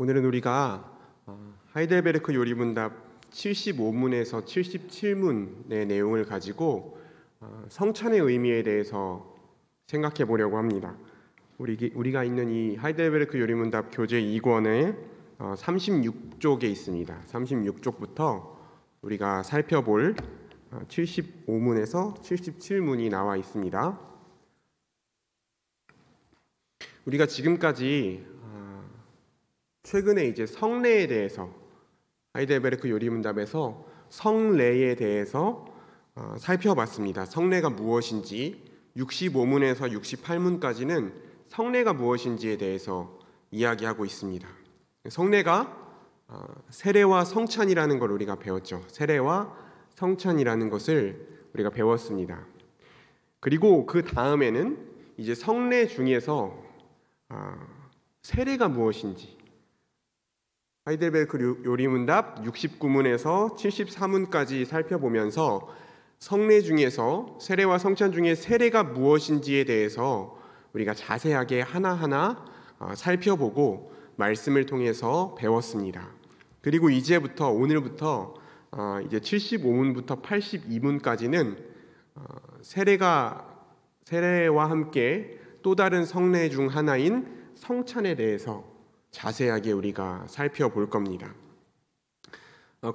오늘은 우리가 하이델베르크 요리문답 75문에서 77문의 내용을 가지고 성찬의 의미에 대해서 생각해 보려고 합니다. 우리가 있는 이 하이델베르크 요리문답 교재 2권의 36쪽에 있습니다. 36쪽부터 우리가 살펴볼 75문에서 77문이 나와 있습니다. 우리가 지금까지 최근에 이제 성례에 대해서 하이델베르크 요리문답에서 성례에 대해서 살펴봤습니다. 성례가 무엇인지 65문에서 68문까지는 성례가 무엇인지에 대해서 이야기하고 있습니다. 성례가 세례와 성찬이라는 걸 우리가 배웠죠. 세례와 성찬이라는 것을 우리가 배웠습니다. 그리고 그 다음에는 이제 성례 중에서 세례가 무엇인지 하이델베르크 요리문답 69문에서 74문까지 살펴보면서 성례 중에서 세례와 성찬 중에 세례가 무엇인지에 대해서 우리가 자세하게 하나하나 살펴보고 말씀을 통해서 배웠습니다. 그리고 이제부터 오늘부터 이제 75문부터 82문까지는 세례와 함께 또 다른 성례 중 하나인 성찬에 대해서 자세하게 우리가 살펴볼 겁니다.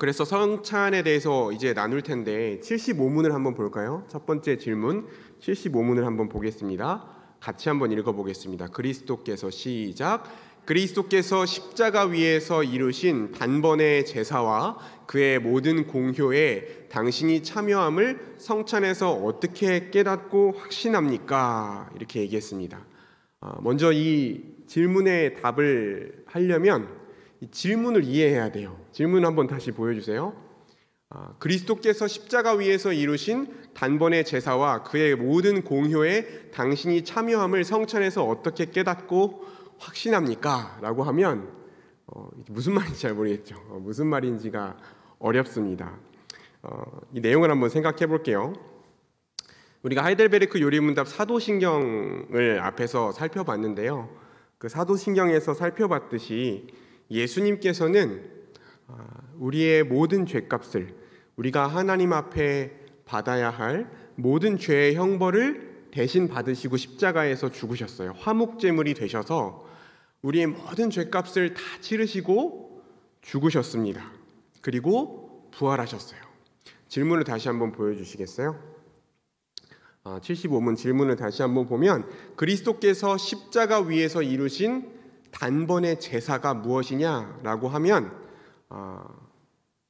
그래서 성찬에 대해서 이제 나눌 텐데 75문을 한번 볼까요? 첫 번째 질문 75문을 한번 보겠습니다. 같이 한번 읽어보겠습니다. 그리스도께서 시작. 그리스도께서 십자가 위에서 이루신 단번의 제사와 그의 모든 공효에 당신이 참여함을 성찬에서 어떻게 깨닫고 확신합니까? 이렇게 얘기했습니다. 먼저 이 질문에 답을 하려면 이 질문을 이해해야 돼요. 질문 한번 다시 보여주세요. 그리스도께서 십자가 위에서 이루신 단번의 제사와 그의 모든 공효에 당신이 참여함을 성찬에서 어떻게 깨닫고 확신합니까? 라고 하면 무슨 말인지 잘 모르겠죠. 무슨 말인지가 어렵습니다. 이 내용을 한번 생각해 볼게요. 우리가 하이델베르크 요리문답 사도신경을 앞에서 살펴봤는데요. 그 사도신경에서 살펴봤듯이 예수님께서는 우리의 모든 죄값을 우리가 하나님 앞에 받아야 할 모든 죄의 형벌을 대신 받으시고 십자가에서 죽으셨어요. 화목제물이 되셔서 우리의 모든 죄값을 다 치르시고 죽으셨습니다. 그리고 부활하셨어요. 질문을 다시 한번 보여주시겠어요? 75문 질문을 다시 한번 보면 그리스도께서 십자가 위에서 이루신 단번의 제사가 무엇이냐라고 하면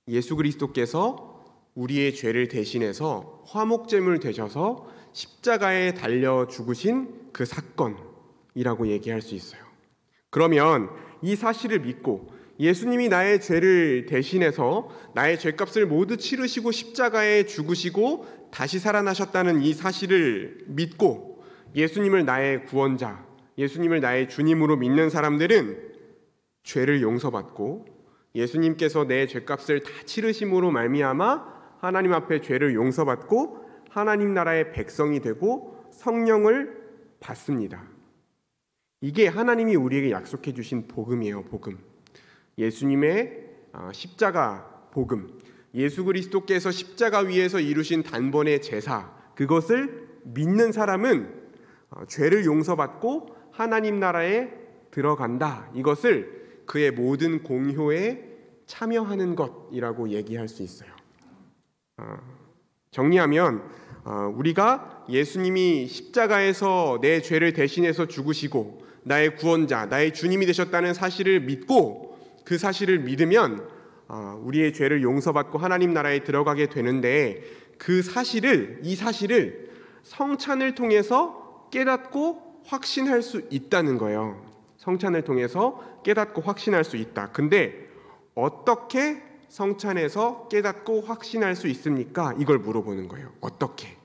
예수 그리스도께서 우리의 죄를 대신해서 화목제물 되셔서 십자가에 달려 죽으신 그 사건이라고 얘기할 수 있어요. 그러면 이 사실을 믿고 예수님이 나의 죄를 대신해서 나의 죄값을 모두 치르시고 십자가에 죽으시고 다시 살아나셨다는 이 사실을 믿고 예수님을 나의 구원자, 예수님을 나의 주님으로 믿는 사람들은 죄를 용서받고 예수님께서 내 죄값을 다 치르심으로 말미암아 하나님 앞에 죄를 용서받고 하나님 나라의 백성이 되고 성령을 받습니다. 이게 하나님이 우리에게 약속해 주신 복음이에요. 복음. 예수님의 십자가 복음, 예수 그리스도께서 십자가 위에서 이루신 단번의 제사, 그것을 믿는 사람은 죄를 용서받고 하나님 나라에 들어간다. 이것을 그의 모든 공효에 참여하는 것이라고 얘기할 수 있어요. 정리하면 우리가 예수님이 십자가에서 내 죄를 대신해서 죽으시고 나의 구원자, 나의 주님이 되셨다는 사실을 믿고 그 사실을 믿으면 우리의 죄를 용서받고 하나님 나라에 들어가게 되는데 이 사실을 성찬을 통해서 깨닫고 확신할 수 있다는 거예요. 성찬을 통해서 깨닫고 확신할 수 있다. 근데 어떻게 성찬에서 깨닫고 확신할 수 있습니까? 이걸 물어보는 거예요. 어떻게?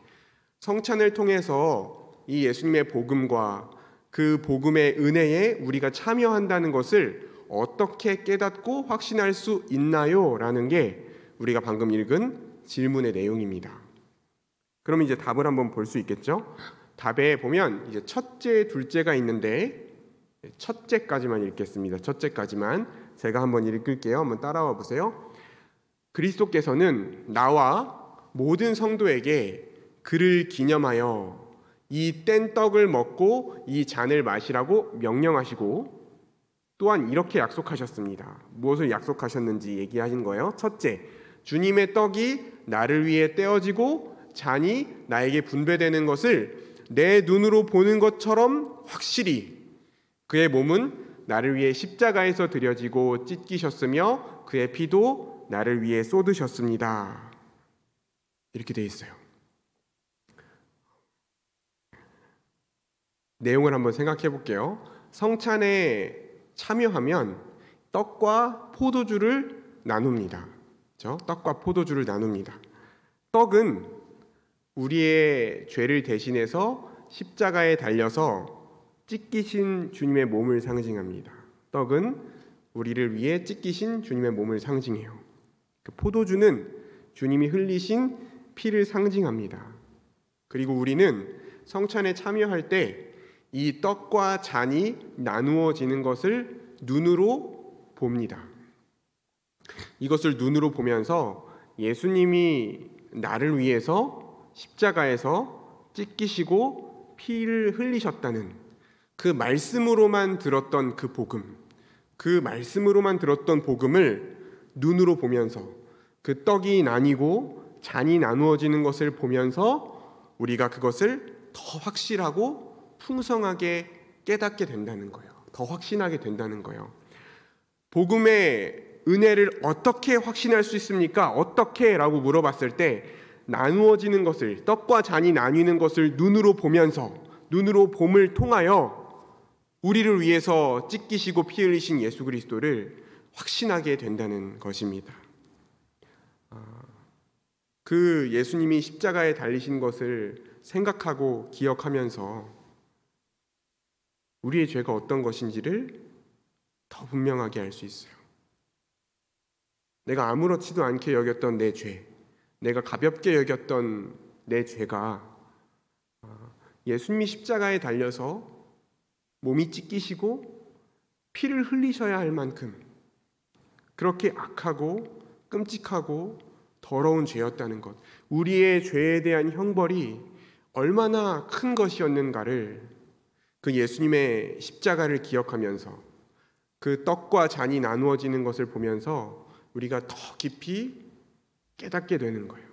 성찬을 통해서 이 예수님의 복음과 그 복음의 은혜에 우리가 참여한다는 것을 어떻게 깨닫고 확신할 수 있나요? 라는 게 우리가 방금 읽은 질문의 내용입니다. 그럼 이제 답을 한번 볼 수 있겠죠? 답에 보면 이제 첫째, 둘째가 있는데 첫째까지만 읽겠습니다. 첫째까지만 제가 한번 읽을게요. 한번 따라와 보세요. 그리스도께서는 나와 모든 성도에게 그를 기념하여 이 뗀 떡을 먹고 이 잔을 마시라고 명령하시고 또한 이렇게 약속하셨습니다. 무엇을 약속하셨는지 얘기하신 거예요. 첫째, 주님의 떡이 나를 위해 떼어지고 잔이 나에게 분배되는 것을 내 눈으로 보는 것처럼 확실히 그의 몸은 나를 위해 십자가에서 드려지고 찢기셨으며 그의 피도 나를 위해 쏟으셨습니다. 이렇게 되어 있어요. 내용을 한번 생각해 볼게요. 성찬에 참여하면 떡과 포도주를 나눕니다. 그렇죠? 떡과 포도주를 나눕니다. 떡은 우리의 죄를 대신해서 십자가에 달려서 찢기신 주님의 몸을 상징합니다. 떡은 우리를 위해 찢기신 주님의 몸을 상징해요. 그 포도주는 주님이 흘리신 피를 상징합니다. 그리고 우리는 성찬에 참여할 때 이 떡과 잔이 나누어지는 것을 눈으로 봅니다. 이것을 눈으로 보면서 예수님이 나를 위해서 십자가에서 찢기시고 피를 흘리셨다는 그 말씀으로만 들었던 그 복음, 그 말씀으로만 들었던 복음을 눈으로 보면서 그 떡이 나뉘고 잔이 나누어지는 것을 보면서 우리가 그것을 더 확실하고 풍성하게 깨닫게 된다는 거예요. 더 확신하게 된다는 거예요. 복음의 은혜를 어떻게 확신할 수 있습니까? 어떻게? 라고 물어봤을 때 나누어지는 것을, 떡과 잔이 나뉘는 것을 눈으로 보면서, 눈으로 봄을 통하여 우리를 위해서 찢기시고 피 흘리신 예수 그리스도를 확신하게 된다는 것입니다. 그 예수님이 십자가에 달리신 것을 생각하고 기억하면서 우리의 죄가 어떤 것인지를 더 분명하게 알 수 있어요. 내가 아무렇지도 않게 여겼던 내 죄, 내가 가볍게 여겼던 내 죄가 예수님이 십자가에 달려서 몸이 찢기시고 피를 흘리셔야 할 만큼 그렇게 악하고 끔찍하고 더러운 죄였다는 것, 우리의 죄에 대한 형벌이 얼마나 큰 것이었는가를 그 예수님의 십자가를 기억하면서 그 떡과 잔이 나누어지는 것을 보면서 우리가 더 깊이 깨닫게 되는 거예요.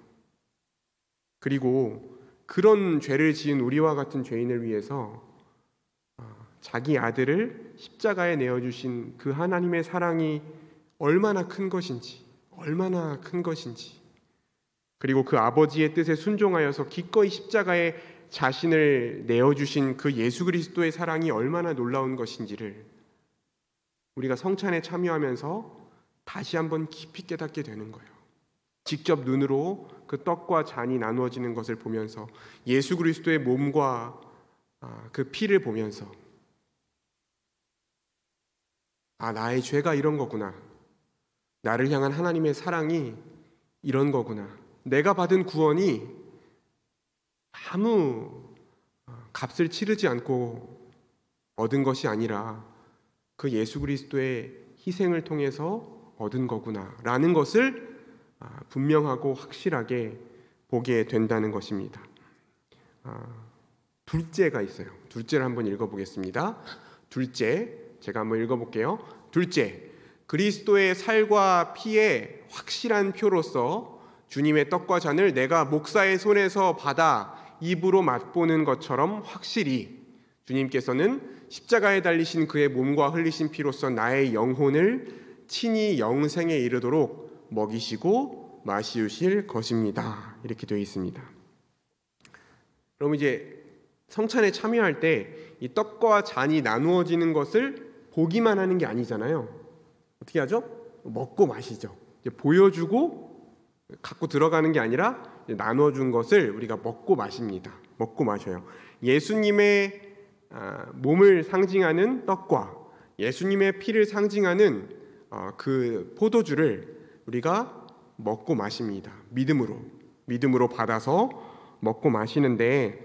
그리고 그런 죄를 지은 우리와 같은 죄인을 위해서 자기 아들을 십자가에 내어주신 그 하나님의 사랑이 얼마나 큰 것인지, 얼마나 큰 것인지, 그리고 그 아버지의 뜻에 순종하여서 기꺼이 십자가에 자신을 내어주신 그 예수 그리스도의 사랑이 얼마나 놀라운 것인지를 우리가 성찬에 참여하면서 다시 한번 깊이 깨닫게 되는 거예요. 직접 눈으로 그 떡과 잔이 나누어지는 것을 보면서 예수 그리스도의 몸과 그 피를 보면서 나의 죄가 이런 거구나. 나를 향한 하나님의 사랑이 이런 거구나. 내가 받은 구원이 아무 값을 치르지 않고 얻은 것이 아니라 그 예수 그리스도의 희생을 통해서 얻은 거구나 라는 것을 분명하고 확실하게 보게 된다는 것입니다. 둘째가 있어요. 둘째를 한번 읽어보겠습니다. 둘째, 제가 한번 읽어볼게요. 둘째, 그리스도의 살과 피의 확실한 표로서 주님의 떡과 잔을 내가 목사의 손에서 받아 입으로 맛보는 것처럼 확실히 주님께서는 십자가에 달리신 그의 몸과 흘리신 피로서 나의 영혼을 친히 영생에 이르도록 먹이시고 마시우실 것입니다. 이렇게 되어 있습니다. 그럼 이제 성찬에 참여할 때 이 떡과 잔이 나누어지는 것을 보기만 하는 게 아니잖아요. 어떻게 하죠? 먹고 마시죠. 이제 보여주고 갖고 들어가는 게 아니라 나눠준 것을 우리가 먹고 마십니다. 먹고 마셔요. 예수님의 몸을 상징하는 떡과 예수님의 피를 상징하는 그 포도주를 우리가 먹고 마십니다. 믿음으로 받아서 먹고 마시는데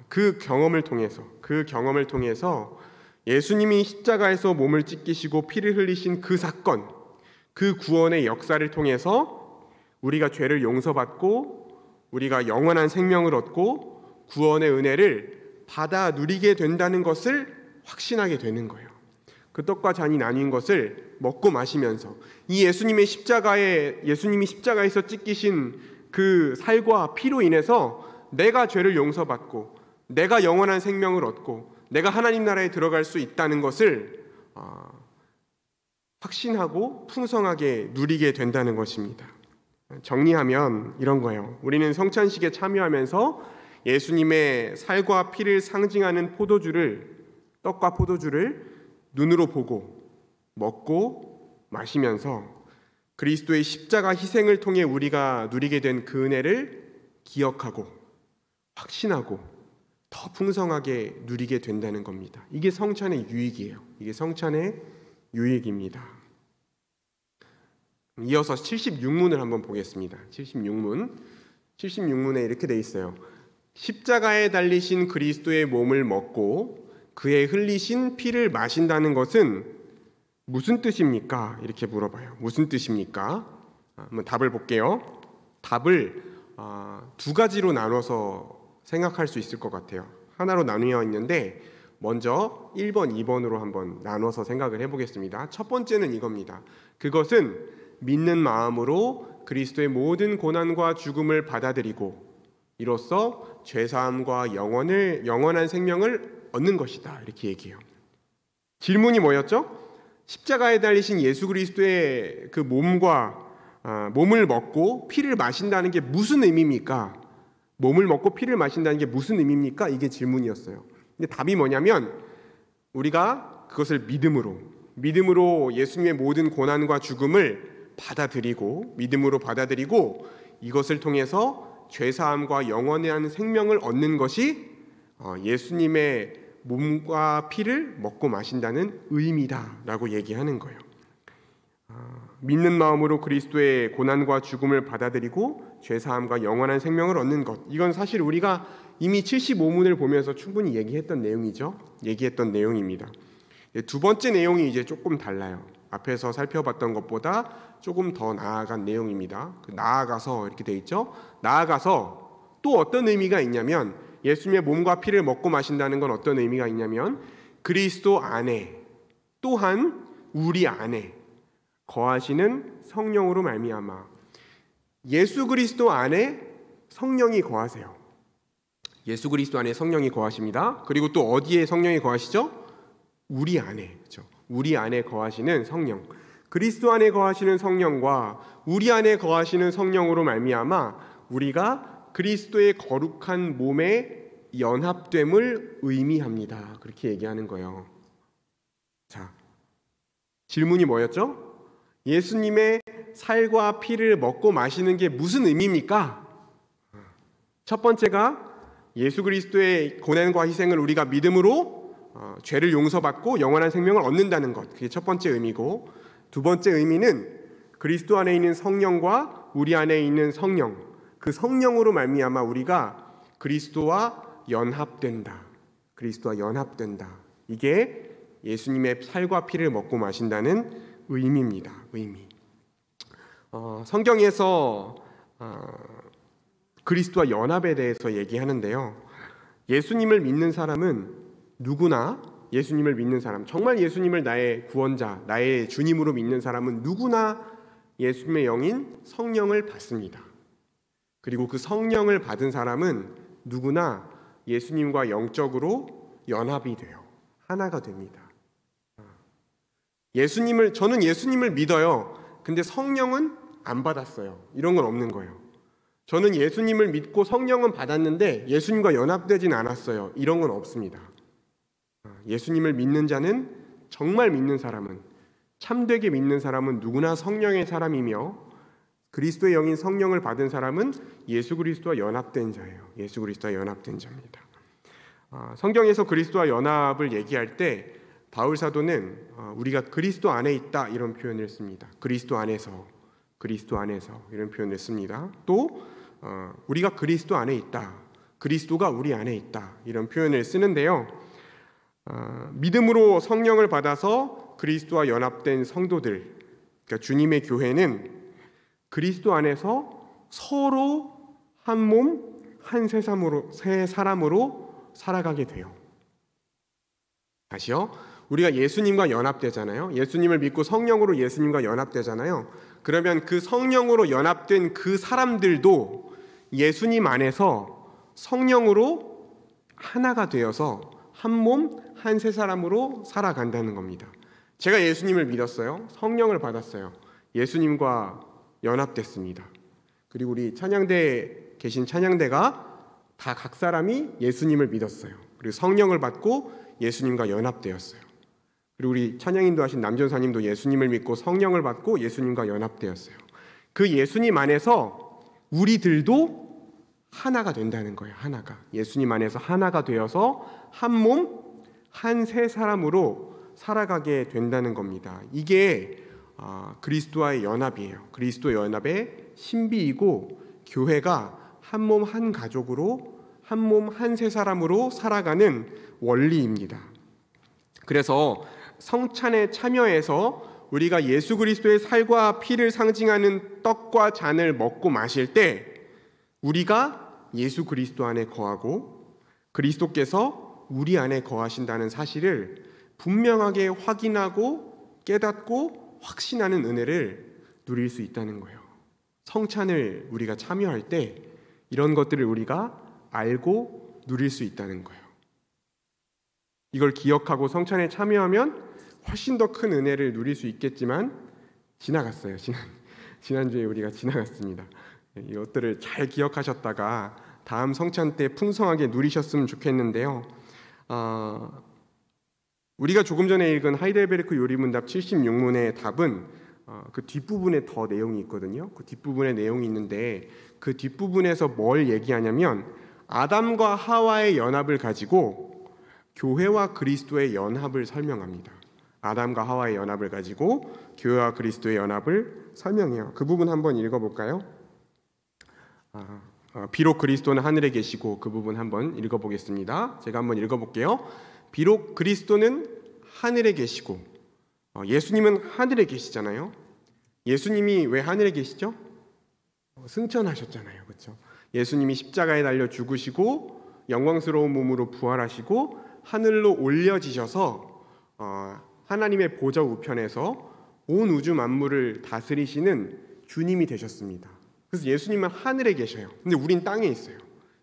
그 경험을 통해서 예수님이 십자가에서 몸을 찢기시고 피를 흘리신 그 사건, 그 구원의 역사를 통해서 우리가 죄를 용서받고 우리가 영원한 생명을 얻고 구원의 은혜를 받아 누리게 된다는 것을 확신하게 되는 거예요. 그 떡과 잔이 나뉜 것을 먹고 마시면서 이 예수님이 십자가에서 찢기신 그 살과 피로 인해서 내가 죄를 용서받고 내가 영원한 생명을 얻고 내가 하나님 나라에 들어갈 수 있다는 것을 확신하고 풍성하게 누리게 된다는 것입니다. 정리하면 이런 거예요. 우리는 성찬식에 참여하면서 예수님의 살과 피를 상징하는 떡과 포도주를 눈으로 보고 먹고 마시면서 그리스도의 십자가 희생을 통해 우리가 누리게 된 그 은혜를 기억하고 확신하고 더 풍성하게 누리게 된다는 겁니다. 이게 성찬의 유익이에요. 이게 성찬의 유익입니다. 이어서 76문을 한번 보겠습니다. 76문에 이렇게 돼 있어요. 십자가에 달리신 그리스도의 몸을 먹고 그의 흘리신 피를 마신다는 것은 무슨 뜻입니까? 이렇게 물어봐요. 무슨 뜻입니까? 한번 답을 볼게요. 답을 두 가지로 나눠서 생각할 수 있을 것 같아요. 하나로 나누어 있는데 먼저 1번, 2번으로 한번 나눠서 생각을 해보겠습니다. 첫 번째는 이겁니다. 그것은 믿는 마음으로 그리스도의 모든 고난과 죽음을 받아들이고 이로써 죄사함과 영원한 생명을 얻는 것이다. 이렇게 얘기해요. 질문이 뭐였죠? 십자가에 달리신 예수 그리스도의 그 몸을 먹고 피를 마신다는 게 무슨 의미입니까? 몸을 먹고 피를 마신다는 게 무슨 의미입니까? 이게 질문이었어요. 근데 답이 뭐냐면 우리가 그것을 믿음으로 예수님의 모든 고난과 죽음을 믿음으로 받아들이고 이것을 통해서 죄사함과 영원한 생명을 얻는 것이 예수님의 몸과 피를 먹고 마신다는 의미다라고 얘기하는 거예요. 믿는 마음으로 그리스도의 고난과 죽음을 받아들이고 죄사함과 영원한 생명을 얻는 것. 이건 사실 우리가 이미 75문을 보면서 충분히 얘기했던 내용입니다. 두 번째 내용이 이제 조금 달라요. 앞에서 살펴봤던 것보다 조금 더 나아간 내용입니다. 나아가서 이렇게 돼 있죠. 나아가서 또 어떤 의미가 있냐면 예수님의 몸과 피를 먹고 마신다는 건 어떤 의미가 있냐면 그리스도 안에 또한 우리 안에 거하시는 성령으로 말미암아 예수 그리스도 안에 성령이 거하세요. 예수 그리스도 안에 성령이 거하십니다. 그리고 또 어디에 성령이 거하시죠? 우리 안에. 그렇죠? 우리 안에 거하시는 성령. 그리스도 안에 거하시는 성령과 우리 안에 거하시는 성령으로 말미암아 우리가 그리스도의 거룩한 몸에 연합됨을 의미합니다. 그렇게 얘기하는 거예요. 자, 질문이 뭐였죠? 예수님의 살과 피를 먹고 마시는 게 무슨 의미입니까? 첫 번째가 예수 그리스도의 고난과 희생을 우리가 믿음으로 죄를 용서받고 영원한 생명을 얻는다는 것. 그게 첫 번째 의미고, 두 번째 의미는 그리스도 안에 있는 성령과 우리 안에 있는 성령, 그 성령으로 말미암아 우리가 그리스도와 연합된다. 이게 예수님의 살과 피를 먹고 마신다는 의미입니다. 성경에서 그리스도와 연합에 대해서 얘기하는데요. 예수님을 믿는 사람은 누구나 정말 예수님을 나의 구원자, 나의 주님으로 믿는 사람은 누구나 예수님의 영인 성령을 받습니다. 그리고 그 성령을 받은 사람은 누구나 예수님과 영적으로 연합이 돼요. 하나가 됩니다. 저는 예수님을 믿어요. 근데 성령은 안 받았어요. 이런 건 없는 거예요. 저는 예수님을 믿고 성령은 받았는데 예수님과 연합되진 않았어요. 이런 건 없습니다. 예수님을 믿는 자는, 정말 믿는 사람은, 참되게 믿는 사람은 누구나 성령의 사람이며 그리스도의 영인 성령을 받은 사람은 예수 그리스도와 연합된 자예요. 예수 그리스도와 연합된 자입니다. 성경에서 그리스도와 연합을 얘기할 때 바울 사도는 우리가 그리스도 안에 있다 이런 표현을 씁니다. 그리스도 안에서 이런 표현을 씁니다. 또 우리가 그리스도 안에 있다, 그리스도가 우리 안에 있다 이런 표현을 쓰는데요. 믿음으로 성령을 받아서 그리스도와 연합된 성도들, 그러니까 주님의 교회는 그리스도 안에서 서로 한 몸, 한 새 사람으로 살아가게 돼요. 다시요. 우리가 예수님과 연합되잖아요. 예수님을 믿고 성령으로 예수님과 연합되잖아요. 그러면 그 성령으로 연합된 그 사람들도 예수님 안에서 성령으로 하나가 되어서 한 몸, 한 새 사람으로 살아간다는 겁니다. 제가 예수님을 믿었어요. 성령을 받았어요. 예수님과 연합됐습니다. 그리고 우리 찬양대에 계신 찬양대가 다 각 사람이 예수님을 믿었어요. 그리고 성령을 받고 예수님과 연합되었어요. 그리고 우리 찬양인도 하신 남전사님도 예수님을 믿고 성령을 받고 예수님과 연합되었어요. 그 예수님 안에서 우리들도 하나가 된다는 거예요. 하나가. 예수님 안에서 하나가 되어서 한 몸, 한 새 사람으로 살아가게 된다는 겁니다. 이게 그리스도와의 연합이에요. 그리스도 연합의 신비이고 교회가 한 몸 한 가족으로 한 몸 한 새 사람으로 살아가는 원리입니다. 그래서 성찬에 참여해서 우리가 예수 그리스도의 살과 피를 상징하는 떡과 잔을 먹고 마실 때 우리가 예수 그리스도 안에 거하고 그리스도께서 우리 안에 거하신다는 사실을 분명하게 확인하고 깨닫고 확신하는 은혜를 누릴 수 있다는 거예요. 성찬을 우리가 참여할 때 이런 것들을 우리가 알고 누릴 수 있다는 거예요. 이걸 기억하고 성찬에 참여하면 훨씬 더 큰 은혜를 누릴 수 있겠지만 지나갔어요. 지난주에 우리가 지나갔습니다. 이것들을 잘 기억하셨다가 다음 성찬 때 풍성하게 누리셨으면 좋겠는데요. 우리가 조금 전에 읽은 하이델베르크 요리문답 76문의 답은 그 뒷부분에 더 내용이 있거든요. 그 뒷부분에 내용이 있는데 그 뒷부분에서 뭘 얘기하냐면 아담과 하와의 연합을 가지고 교회와 그리스도의 연합을 설명합니다. 아담과 하와의 연합을 가지고 교회와 그리스도의 연합을 설명해요. 그 부분 한번 읽어볼까요? 비록 그리스도는 하늘에 계시고, 그 부분 한번 읽어보겠습니다. 제가 한번 읽어볼게요. 비록 그리스도는 하늘에 계시고, 예수님은 하늘에 계시잖아요. 예수님이 왜 하늘에 계시죠? 승천하셨잖아요. 그렇죠? 예수님이 십자가에 달려 죽으시고 영광스러운 몸으로 부활하시고 하늘로 올려지셔서 하나님의 보좌 우편에서 온 우주 만물을 다스리시는 주님이 되셨습니다. 그래서 예수님은 하늘에 계셔요. 근데 우린 땅에 있어요.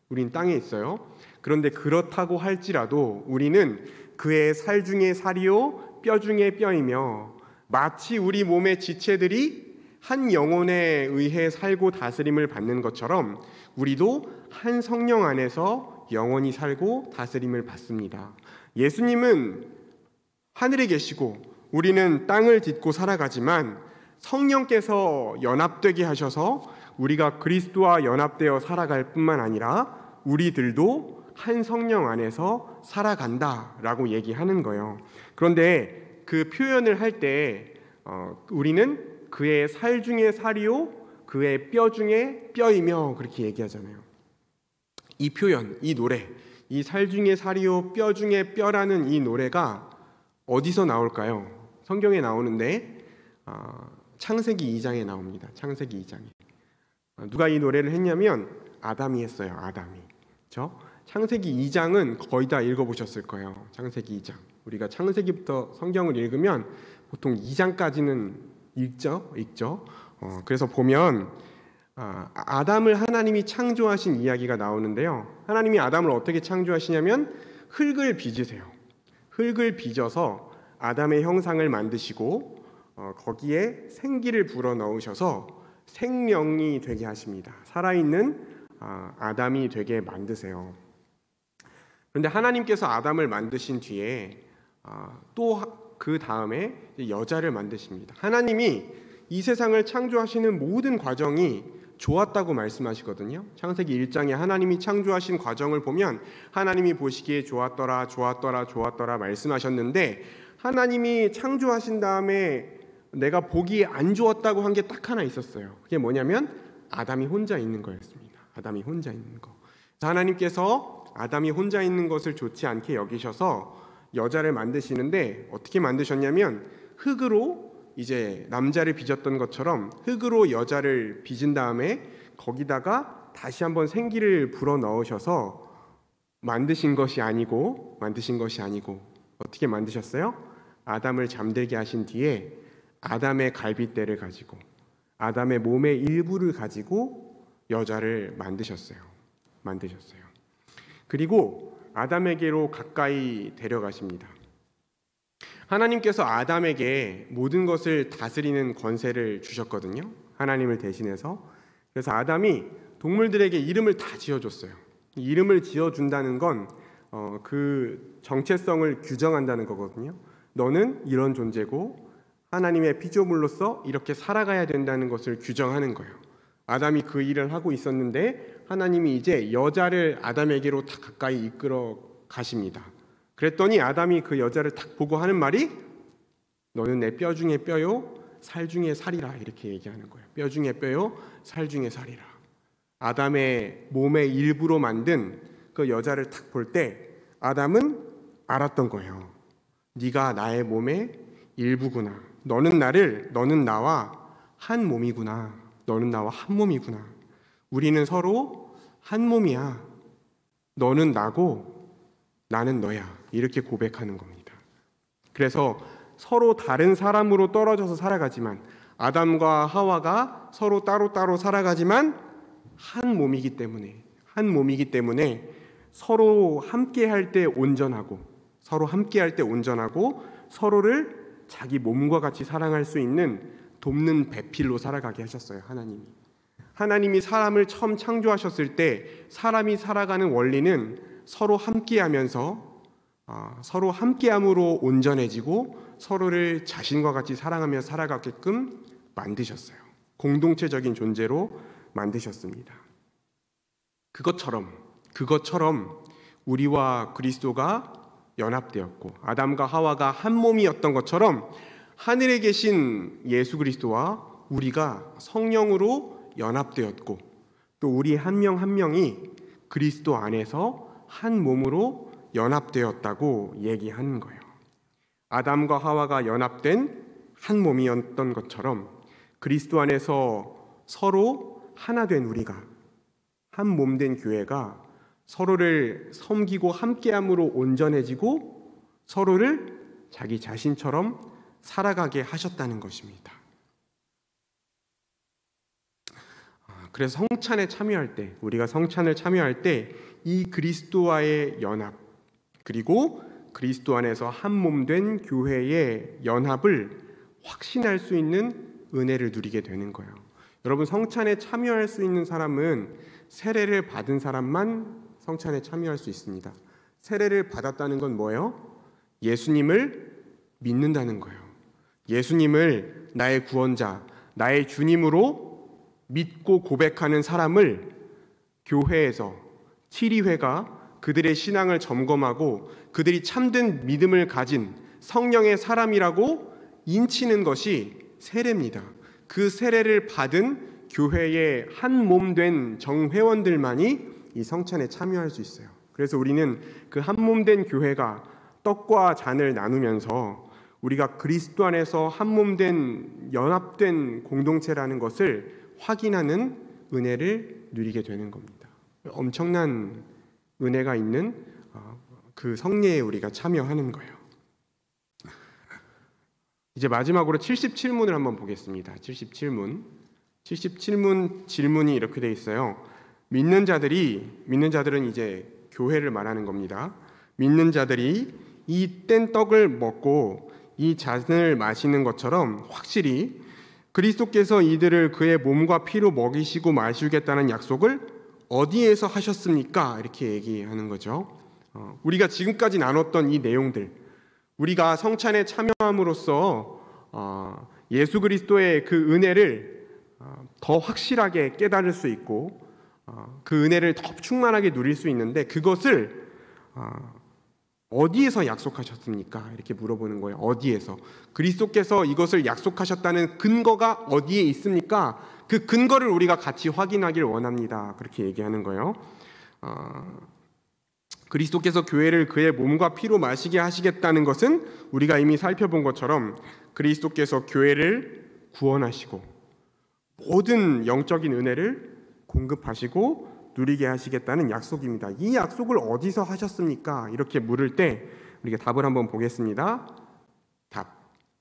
우린 땅에 있어요. 그런데 그렇다고 할지라도 우리는 그의 살 중에 살이요 뼈 중에 뼈이며 마치 우리 몸의 지체들이 한 영혼에 의해 살고 다스림을 받는 것처럼 우리도 한 성령 안에서 영원히 살고 다스림을 받습니다. 예수님은 하늘에 계시고 우리는 땅을 딛고 살아가지만 성령께서 연합되게 하셔서 우리가 그리스도와 연합되어 살아갈 뿐만 아니라 우리들도 한 성령 안에서 살아간다라고 얘기하는 거예요. 그런데 그 표현을 할 때 우리는 그의 살 중에 살이요 그의 뼈 중에 뼈이며 그렇게 얘기하잖아요. 이 표현, 이 노래, 이 살 중에 살이요 뼈 중에 뼈라는 이 노래가 어디서 나올까요? 성경에 나오는데 창세기 2장에 나옵니다. 창세기 2장에. 누가 이 노래를 했냐면 아담이 했어요. 아담이. 그렇죠? 창세기 2장은 거의 다 읽어보셨을 거예요. 창세기 2장. 우리가 창세기부터 성경을 읽으면 보통 2장까지는 읽죠. 그래서 보면 아담을 하나님이 창조하신 이야기가 나오는데요. 하나님이 아담을 어떻게 창조하시냐면 흙을 빚으세요. 흙을 빚어서 아담의 형상을 만드시고 거기에 생기를 불어넣으셔서 생명이 되게 하십니다. 살아있는 아담이 되게 만드세요. 그런데 하나님께서 아담을 만드신 뒤에 또 그 다음에 여자를 만드십니다. 하나님이 이 세상을 창조하시는 모든 과정이 좋았다고 말씀하시거든요. 창세기 1장에 하나님이 창조하신 과정을 보면 하나님이 보시기에 좋았더라 말씀하셨는데 하나님이 창조하신 다음에 내가 보기에 안 좋았다고 한 게 딱 하나 있었어요. 그게 뭐냐면 아담이 혼자 있는 거였습니다. 아담이 혼자 있는 거. 하나님께서 아담이 혼자 있는 것을 좋지 않게 여기셔서 여자를 만드시는데 어떻게 만드셨냐면 흙으로 이제 남자를 빚었던 것처럼 흙으로 여자를 빚은 다음에 거기다가 다시 한번 생기를 불어 넣으셔서 만드신 것이 아니고 어떻게 만드셨어요? 아담을 잠들게 하신 뒤에 아담의 갈빗대를 가지고 아담의 몸의 일부를 가지고 여자를 만드셨어요. 그리고 아담에게로 가까이 데려가십니다. 하나님께서 아담에게 모든 것을 다스리는 권세를 주셨거든요. 하나님을 대신해서. 그래서 아담이 동물들에게 이름을 다 지어줬어요. 이름을 지어준다는 건 그 정체성을 규정한다는 거거든요. 너는 이런 존재고 하나님의 피조물로서 이렇게 살아가야 된다는 것을 규정하는 거예요. 아담이 그 일을 하고 있었는데 하나님이 이제 여자를 아담에게로 딱 가까이 이끌어 가십니다. 그랬더니 아담이 그 여자를 딱 보고 하는 말이 너는 내 뼈 중에 뼈요 살 중에 살이라 이렇게 얘기하는 거예요. 뼈 중에 뼈요 살 중에 살이라. 아담의 몸의 일부로 만든 그 여자를 딱 볼 때 아담은 알았던 거예요. 네가 나의 몸의 일부구나. 너는 나와 한 몸이구나. 너는 나와 한 몸이구나. 우리는 서로 한 몸이야. 너는 나고 나는 너야. 이렇게 고백하는 겁니다. 그래서 서로 다른 사람으로 떨어져서 살아가지만 아담과 하와가 서로 따로따로 살아가지만 한 몸이기 때문에 서로 함께할 때 온전하고 서로를 자기 몸과 같이 사랑할 수 있는 돕는 배필로 살아가게 하셨어요. 하나님이 사람을 처음 창조하셨을 때 사람이 살아가는 원리는 서로 함께함으로 온전해지고 서로를 자신과 같이 사랑하며 살아가게끔 만드셨어요. 공동체적인 존재로 만드셨습니다. 그것처럼 우리와 그리스도가 연합되었고 아담과 하와가 한 몸이었던 것처럼 하늘에 계신 예수 그리스도와 우리가 성령으로 연합되었고 또 우리 한 명 한 명이 그리스도 안에서 한 몸으로 연합되었다고 얘기하는 거예요. 아담과 하와가 연합된 한 몸이었던 것처럼 그리스도 안에서 서로 하나 된 우리가 한 몸 된 교회가 서로를 섬기고 함께함으로 온전해지고 서로를 자기 자신처럼 살아가게 하셨다는 것입니다. 그래서 우리가 성찬을 참여할 때 이 그리스도와의 연합 그리고 그리스도 안에서 한 몸 된 교회의 연합을 확신할 수 있는 은혜를 누리게 되는 거예요. 여러분, 성찬에 참여할 수 있는 사람은 세례를 받은 사람만 성찬에 참여할 수 있습니다. 세례를 받았다는 건 뭐예요? 예수님을 믿는다는 거예요. 예수님을 나의 구원자, 나의 주님으로 믿고 고백하는 사람을 교회에서 치리회가 그들의 신앙을 점검하고 그들이 참된 믿음을 가진 성령의 사람이라고 인치는 것이 세례입니다. 그 세례를 받은 교회의 한 몸 된 정회원들만이 이 성찬에 참여할 수 있어요. 그래서 우리는 그 한 몸 된 교회가 떡과 잔을 나누면서 우리가 그리스도 안에서 한 몸 된 연합된 공동체라는 것을 확인하는 은혜를 누리게 되는 겁니다. 엄청난 은혜가 있는 그 성례에 우리가 참여하는 거예요. 이제 마지막으로 77문을 한번 보겠습니다. 77문 질문이 이렇게 돼 있어요. 믿는 자들은 이제 교회를 말하는 겁니다. 믿는 자들이 이 뗀 떡을 먹고 이 잔을 마시는 것처럼 확실히 그리스도께서 이들을 그의 몸과 피로 먹이시고 마시겠다는 약속을 어디에서 하셨습니까? 이렇게 얘기하는 거죠. 우리가 지금까지 나눴던 이 내용들, 우리가 성찬에 참여함으로써 예수 그리스도의 그 은혜를 더 확실하게 깨달을 수 있고 그 은혜를 더 충만하게 누릴 수 있는데 그것을 어디에서 약속하셨습니까? 이렇게 물어보는 거예요. 어디에서? 그리스도께서 이것을 약속하셨다는 근거가 어디에 있습니까? 그 근거를 우리가 같이 확인하길 원합니다. 그렇게 얘기하는 거예요. 그리스도께서 교회를 그의 몸과 피로 마시게 하시겠다는 것은 우리가 이미 살펴본 것처럼 그리스도께서 교회를 구원하시고 모든 영적인 은혜를 공급하시고 누리게 하시겠다는 약속입니다. 이 약속을 어디서 하셨습니까? 이렇게 물을 때 우리가 답을 한번 보겠습니다.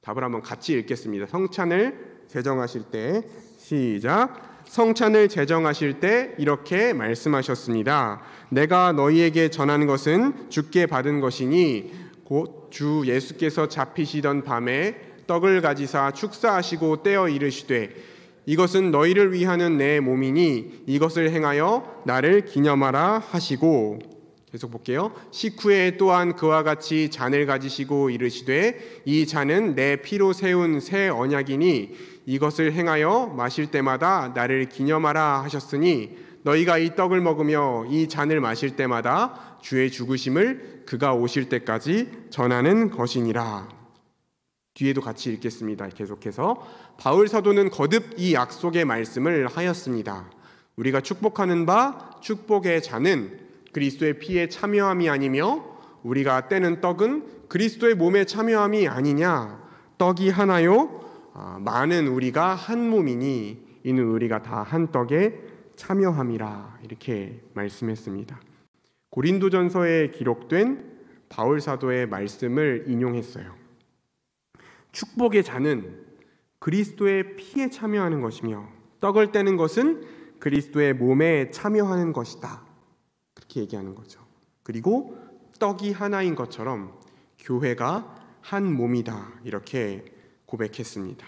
답을 한번 같이 읽겠습니다. 성찬을 제정하실 때, 시작. 성찬을 제정하실 때 이렇게 말씀하셨습니다. 내가 너희에게 전하는 것은 주께 받은 것이니 곧 주 예수께서 잡히시던 밤에 떡을 가지사 축사하시고 떼어 이르시되 이것은 너희를 위하는 내 몸이니 이것을 행하여 나를 기념하라 하시고, 계속 볼게요. 식후에 또한 그와 같이 잔을 가지시고 이르시되 이 잔은 내 피로 세운 새 언약이니 이것을 행하여 마실 때마다 나를 기념하라 하셨으니 너희가 이 떡을 먹으며 이 잔을 마실 때마다 주의 죽으심을 그가 오실 때까지 전하는 것이니라. 뒤에도 같이 읽겠습니다. 계속해서 바울 사도는 거듭 이 약속의 말씀을 하였습니다. 우리가 축복하는 바 축복의 잔은 그리스도의 피에 참여함이 아니며 우리가 떼는 떡은 그리스도의 몸에 참여함이 아니냐. 떡이 하나요 많은 우리가 한 몸이니 이는 우리가 다 한 떡에 참여함이라. 이렇게 말씀했습니다. 고린도전서에 기록된 바울 사도의 말씀을 인용했어요. 축복의 잔은 그리스도의 피에 참여하는 것이며 떡을 떼는 것은 그리스도의 몸에 참여하는 것이다. 그렇게 얘기하는 거죠. 그리고 떡이 하나인 것처럼 교회가 한 몸이다. 이렇게 고백했습니다.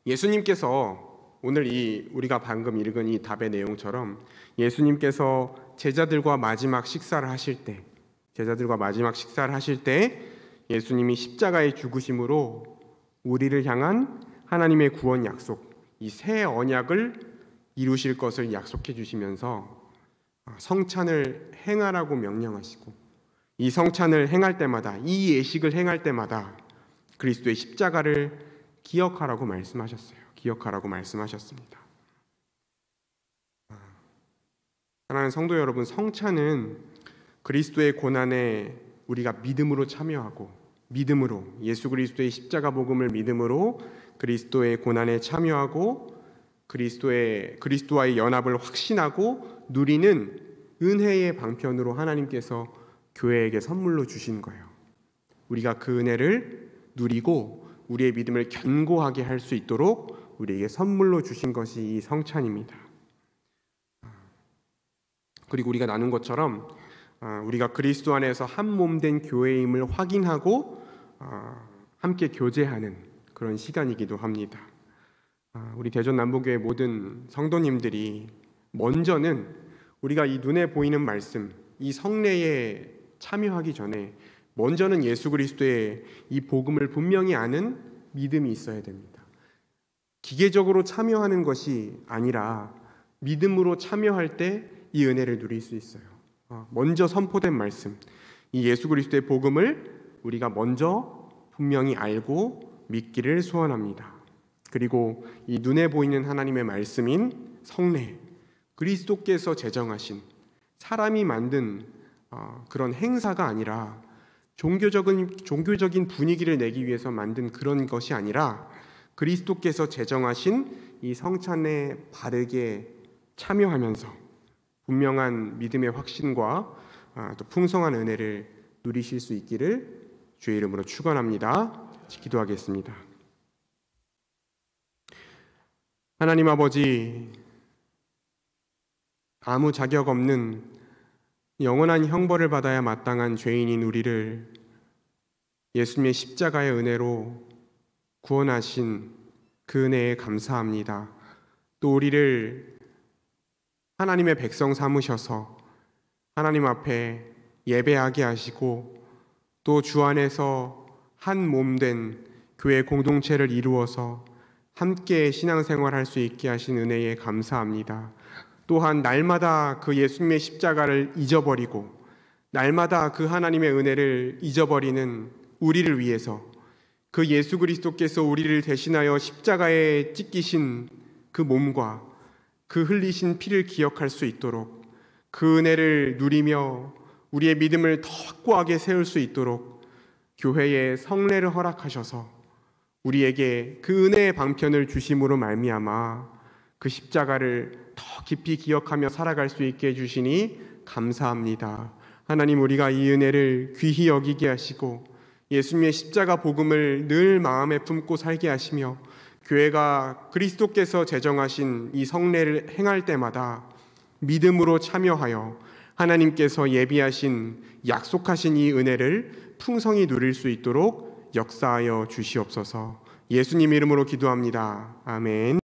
예수님께서 오늘 우리가 방금 읽은 이 답의 내용처럼 예수님께서 제자들과 마지막 식사를 하실 때 예수님이 십자가의 죽으심으로 우리를 향한 하나님의 구원 약속, 이 새 언약을 이루실 것을 약속해 주시면서 성찬을 행하라고 명령하시고 이 성찬을 행할 때마다, 이 예식을 행할 때마다 그리스도의 십자가를 기억하라고 말씀하셨어요. 기억하라고 말씀하셨습니다. 사랑하는 성도 여러분, 성찬은 그리스도의 고난에 우리가 믿음으로 참여하고 믿음으로 예수 그리스도의 십자가 복음을 믿음으로 그리스도의 고난에 참여하고 그리스도와의 연합을 확신하고 누리는 은혜의 방편으로 하나님께서 교회에게 선물로 주신 거예요. 우리가 그 은혜를 누리고 우리의 믿음을 견고하게 할 수 있도록 우리에게 선물로 주신 것이 이 성찬입니다. 그리고 우리가 나눈 것처럼 우리가 그리스도 안에서 한 몸 된 교회임을 확인하고 함께 교제하는 그런 시간이기도 합니다. 우리 대전 남부교회 모든 성도님들이 먼저는 우리가 이 눈에 보이는 말씀, 이 성례에 참여하기 전에 먼저는 예수 그리스도의 이 복음을 분명히 아는 믿음이 있어야 됩니다. 기계적으로 참여하는 것이 아니라 믿음으로 참여할 때 이 은혜를 누릴 수 있어요. 먼저 선포된 말씀, 이 예수 그리스도의 복음을 우리가 먼저 분명히 알고 믿기를 소원합니다. 그리고 이 눈에 보이는 하나님의 말씀인 성례, 그리스도께서 제정하신 사람이 만든 그런 행사가 아니라 종교적인 분위기를 내기 위해서 만든 그런 것이 아니라 그리스도께서 제정하신 이 성찬에 바르게 참여하면서 분명한 믿음의 확신과 또 풍성한 은혜를 누리실 수 있기를 주의 이름으로 축원합니다. 기도하겠습니다. 하나님 아버지, 아무 자격 없는 영원한 형벌을 받아야 마땅한 죄인인 우리를 예수님의 십자가의 은혜로 구원하신 그 은혜에 감사합니다. 또 우리를 하나님의 백성 삼으셔서 하나님 앞에 예배하게 하시고 또 주 안에서 한 몸 된 교회 공동체를 이루어서 함께 신앙생활할 수 있게 하신 은혜에 감사합니다. 또한 날마다 그 예수님의 십자가를 잊어버리고 날마다 그 하나님의 은혜를 잊어버리는 우리를 위해서 그 예수 그리스도께서 우리를 대신하여 십자가에 찢기신 그 몸과 그 흘리신 피를 기억할 수 있도록 그 은혜를 누리며 우리의 믿음을 더 확고하게 세울 수 있도록 교회에 성례를 허락하셔서 우리에게 그 은혜의 방편을 주심으로 말미암아 그 십자가를 더 깊이 기억하며 살아갈 수 있게 해주시니 감사합니다. 하나님, 우리가 이 은혜를 귀히 여기게 하시고 예수님의 십자가 복음을 늘 마음에 품고 살게 하시며 교회가 그리스도께서 제정하신 이 성례를 행할 때마다 믿음으로 참여하여 하나님께서 예비하신 약속하신 이 은혜를 풍성히 누릴 수 있도록 역사하여 주시옵소서. 예수님 이름으로 기도합니다. 아멘.